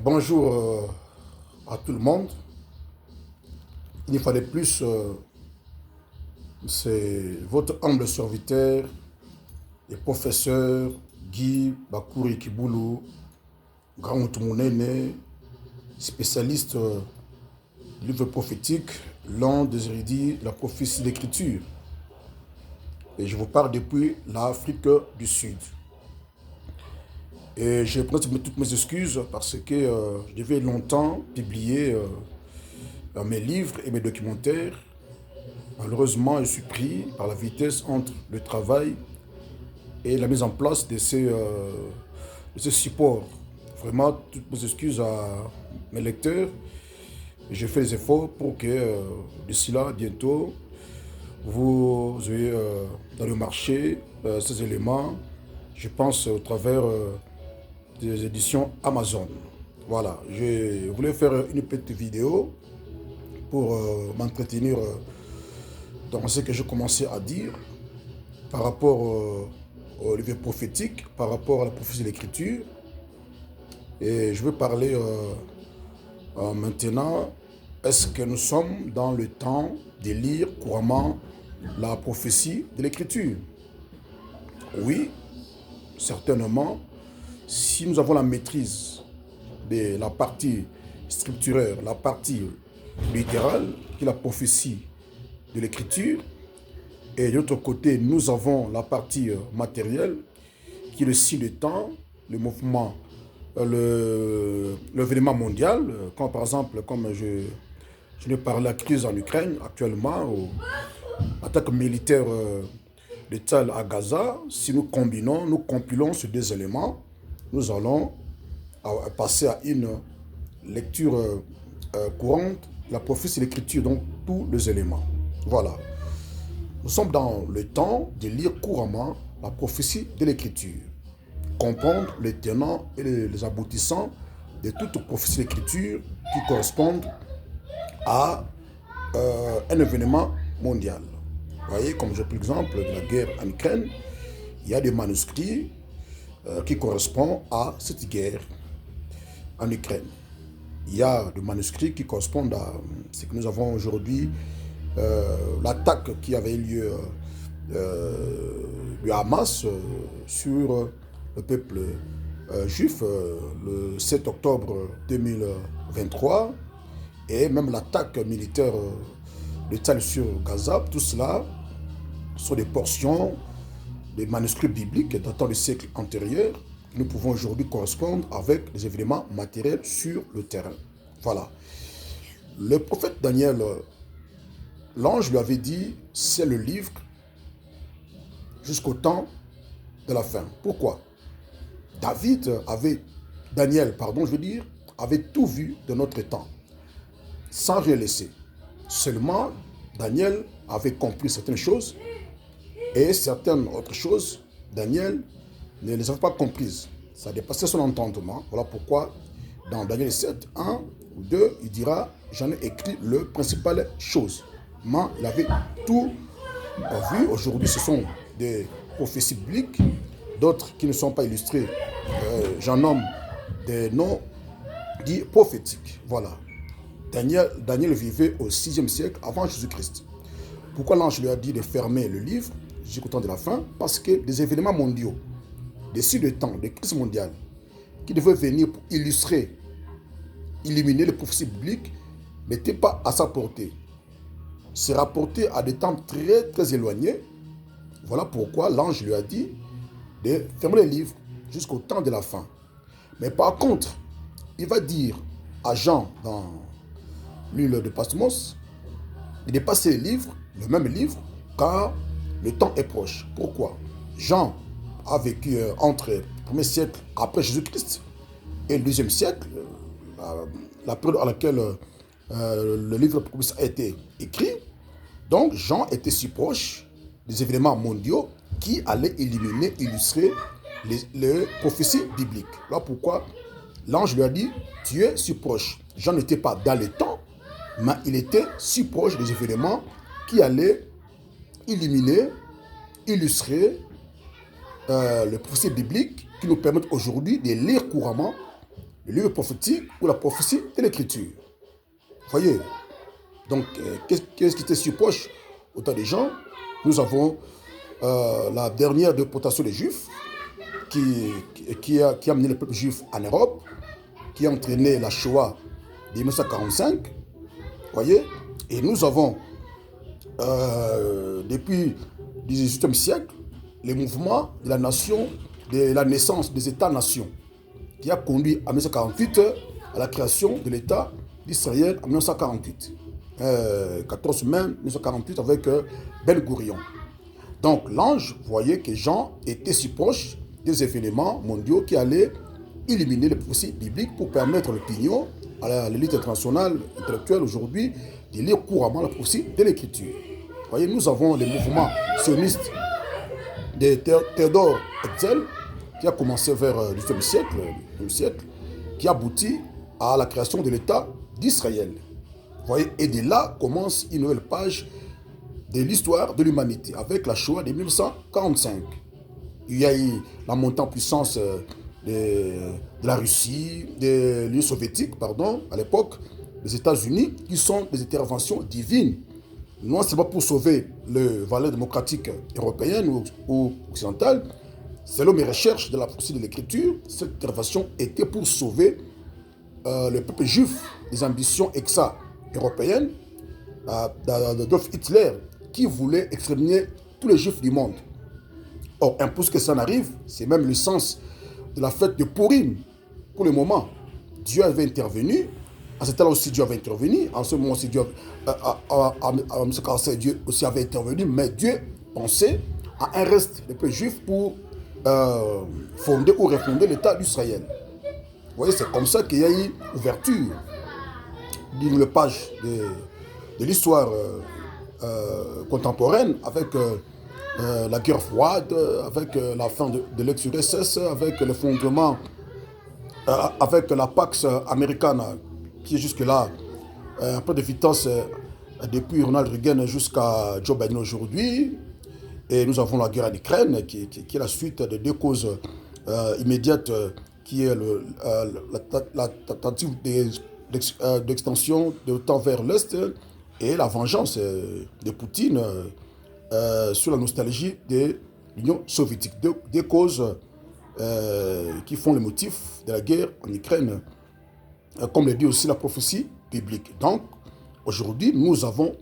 Bonjour à tout le monde. Une fois de plus, c'est votre humble serviteur et professeur Guy Bakouri Kiboulou, grand Moutoumounéné, spécialiste du livre prophétique, l'un des érudits de la prophétie de l'écriture. Et je vous parle depuis l'Afrique du Sud. Et je présente toutes mes excuses parce que je devais longtemps publier mes livres et mes documentaires. Malheureusement, je suis pris par la vitesse entre le travail et la mise en place de ces supports. Vraiment, toutes mes excuses à mes lecteurs. Je fais des efforts pour que d'ici là, bientôt, vous ayez dans le marché ces éléments. Je pense au travers des éditions Amazon. Voilà, je voulais faire une petite vidéo pour m'entretenir dans ce que j'ai commencé à dire par rapport au livre prophétique, par rapport à la prophétie de l'écriture. Et je veux parler maintenant, est-ce que nous sommes dans le temps de lire couramment la prophétie de l'écriture? Oui, certainement, si nous avons la maîtrise de la partie scripturaire, la partie littérale, qui est la prophétie de l'écriture, et de l'autre côté, nous avons la partie matérielle, qui est le signe du temps, le mouvement, l'événement mondial, comme par exemple, comme je ne parle de la crise en Ukraine actuellement, ou l'attaque militaire d'État à Gaza. Si nous combinons, nous compilons ces deux éléments, nous allons passer à une lecture courante, la prophétie de l'écriture, donc tous les éléments. Voilà. Nous sommes dans le temps de lire couramment la prophétie de l'écriture, comprendre les tenants et les aboutissants de toute prophétie de l'écriture qui correspondent à un événement mondial. Vous voyez, comme j'ai pris l'exemple de la guerre en Ukraine, il y a des manuscrits qui correspondent à cette guerre en Ukraine. Il y a des manuscrits qui correspondent à ce que nous avons aujourd'hui, l'attaque qui avait eu lieu du Hamas sur le peuple juif le 7 octobre 2023 et même l'attaque militaire de Tzal sur Gaza. Tout cela sont des portions des manuscrits bibliques datant du siècle antérieur que nous pouvons aujourd'hui correspondre avec les événements matériels sur le terrain. Voilà. Le prophète Daniel, l'ange lui avait dit, c'est le livre jusqu'au temps de la fin. Pourquoi? Daniel, je veux dire, avait tout vu de notre temps, sans rien laisser. Seulement, Daniel avait compris certaines choses et certaines autres choses, Daniel ne les avait pas comprises. Ça dépassait son entendement. Voilà pourquoi, dans Daniel 7, 1 ou 2, il dira, j'en ai écrit le principal chose. Mais il avait tout vu. Aujourd'hui, ce sont des prophéties bibliques, d'autres qui ne sont pas illustrées. J'en nomme des noms dits prophétiques. Voilà. Daniel vivait au 6e siècle avant Jésus-Christ. Pourquoi l'ange lui a dit de fermer le livre jusqu'au temps de la fin? Parce que des événements mondiaux, des signes de temps, des crises mondiales, qui devaient venir pour illustrer, éliminer les prophéties bibliques, n'étaient pas à sa portée. C'est rapporté à des temps très très éloignés. Voilà pourquoi l'ange lui a dit de fermer le livre jusqu'au temps de la fin. Mais par contre, il va dire à Jean dans l'île de Patmos de dépasser le même livre, car le temps est proche. Pourquoi? Jean a vécu entre le 1er siècle après Jésus-Christ et le 2e siècle, la période à laquelle le livre a été écrit. Donc Jean était si proche des événements mondiaux qui allaient éliminer, illustrer les prophéties bibliques. Là pourquoi l'ange lui a dit, tu es si proche. Jean n'était pas dans le temps, mais il était si proche des événements qui allaient éliminer, illustrer les prophéties bibliques qui nous permettent aujourd'hui de lire couramment le livre prophétique ou la prophétie de l'écriture. Voyez, donc qu'est-ce qui était sur poche au temps des gens? Nous avons la dernière déportation des Juifs qui a amené le peuple juif en Europe, qui a entraîné la Shoah de 1945. Voyez, et nous avons depuis le XVIIIe siècle les mouvements de la nation, de la naissance des États-nations, qui a conduit en 1948 à la création de l'État d'Israël en 1948. 14 mai 1948 avec Ben Gourion. Donc l'ange voyait que Jean était si proche des événements mondiaux qui allaient éliminer les prophéties bibliques pour permettre l'opinion à l'élite internationale intellectuelle aujourd'hui de lire couramment la prophétie de l'écriture. Vous voyez, nous avons les mouvements sionistes de Theodor Herzl qui a commencé vers le 19e siècle, qui aboutit à la création de l'État d'Israël. Vous voyez, et de là commence une nouvelle page de l'histoire de l'humanité avec la Shoah de 1945. Il y a eu la montée en puissance de la Russie, de l'Union soviétique, pardon, à l'époque, les États-Unis, qui sont des interventions divines. Non seulement pour sauver les valeurs démocratiques européennes ou occidentales, selon mes recherches de la prophétie de l'écriture, cette intervention était pour sauver le peuple juif des ambitions exa-européennes d'Adolf Hitler, qui voulait exterminer tous les juifs du monde. Or, pour que ça n'arrive, c'est même le sens de la fête de Purim. Pour le moment, Dieu avait intervenu. À ce temps-là aussi, Dieu avait intervenu. En ce moment aussi, Dieu aussi avait intervenu. Mais Dieu pensait à un reste de peuple juif pour fonder ou refonder l'État d'Israël. Vous voyez, c'est comme ça qu'il y a eu ouverture d'une page de l'histoire contemporaine avec la guerre froide, avec la fin de l'ex-URSS, avec l'effondrement, avec la Pax américaine qui est jusque-là un peu de vitesse depuis Ronald Reagan jusqu'à Joe Biden aujourd'hui. Et nous avons la guerre en Ukraine qui est la suite de deux causes immédiates qui est la tentative d'extension de l'OTAN vers l'Est et la vengeance de Poutine sur la nostalgie de l'Union soviétique. Des causes qui font le motif de la guerre en Ukraine, comme le dit aussi la prophétie biblique. Donc, aujourd'hui, nous avons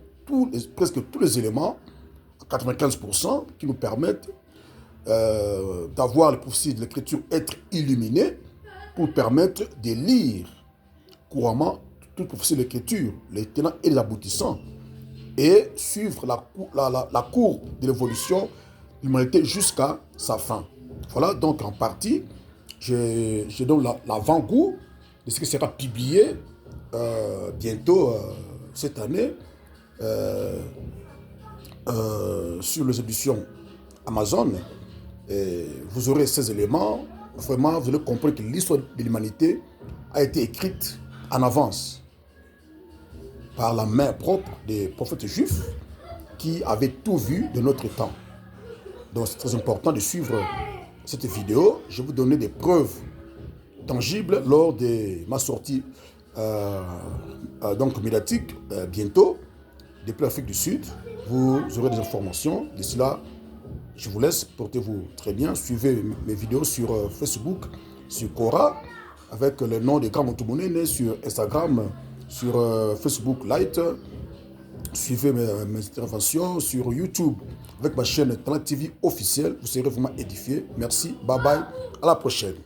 presque tous les éléments, à 95%, qui nous permettent d'avoir les prophéties de l'écriture être illuminées pour permettre de lire couramment toute prophétie de l'écriture, les tenants et les aboutissants, et suivre la courbe de l'évolution de l'humanité jusqu'à sa fin. Voilà, donc en partie, je donne l'avant-goût de ce qui sera publié bientôt cette année sur les éditions Amazon. Et vous aurez ces éléments. Vraiment, vous allez comprendre que l'histoire de l'humanité a été écrite en avance par la main propre des prophètes juifs qui avaient tout vu de notre temps. Donc c'est très important de suivre cette vidéo. Je vais vous donner des preuves tangibles lors de ma sortie donc médiatique bientôt depuis l'Afrique du Sud. Vous aurez des informations. D'ici là, je vous laisse, portez-vous très bien. Suivez mes vidéos sur Facebook, sur Quora, avec le nom de Grand Moutoumounene, sur Instagram, sur Facebook Lite. Suivez mes interventions sur YouTube avec ma chaîne Talent TV officielle. Vous serez vraiment édifiés. Merci, bye bye, à la prochaine.